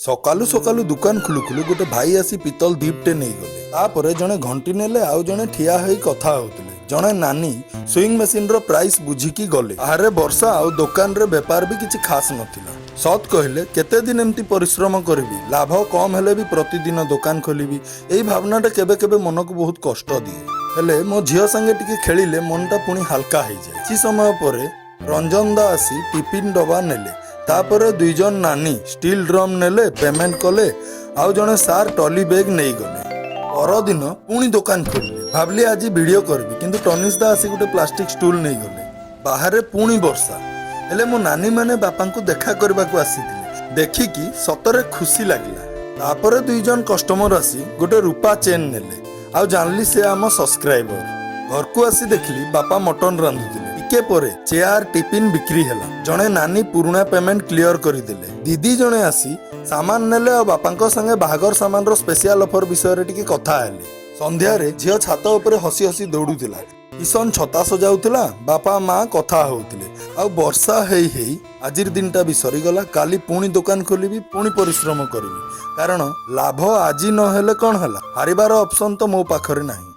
सकालू सकालू दुकान खुलु खुलु गोटे भाई आसी पितल दीपटे नहीं गले। तापरे जने घंटी नेले आउ जने ठिया होई कथा होतले। जने नानी सुइंग मशीन रो प्राइस बुझिकी गले। आरे वर्षा आउ दुकान रे व्यापार भी किछि खास नथिला। सत कहले केते दिन एमती परिश्रम करबी, लाभ कम हेले भी प्रतिदिन दुकान खोलिबी, एई भावनाटा केबे केबे मन को बहुत कष्ट दिए। हेले मो झियो संगे टिके खेलिले मनटा पुणी हल्का हो जाए। किछि समय परे रंजन दा आसी टिफिन डबा नेले। तापरे दुई जन नानी स्टील ड्रम नेले, पेमेंट कले, आउ जने सार ट्रॉली बैग नहीं गले। पर दिन पुणी दुकान खोलिले। भाबली आज वीडियो करबी, किंतु टनिस दा आसी गोटे प्लास्टिक स्टूल नहीं गले। बाहर पुणी वर्षा हेले मो नानी माने बापा को देखा करबा को आसीथिले। देखिकी सतरे खुशी लागिला। तापरे दुई जन कस्टमर आसी गोटे रूपा चेन नेले, आउ जानली से आम सब्सक्राइबर। घर को आसी देखली बापा मटन रांधुथिले। टिके परे चेयर टिफिन बिक्री हेला। जने नानी पुराना पेमेंट क्लियर करिदेले। दीदी जने आसी सामान नेले और बापांको संगे बाहागर सामान रो स्पेशल ऑफर विषय रे टिके कथा हेले। संध्या रे झियो छात ऊपर हसी हसी दौड़ुथिला। किशन छता सजाउथिला, बापा माँ कथा होउथिले। आ वर्षा हेई हेई आजिर दिनटा भी सरीगला। काली पुणी दुकान खोलिबी, पुणी परिश्रम करिबी, कारण लाभ आज न हेले कौन हला, हारिबार ऑप्शन तो मो पाखरे नाही।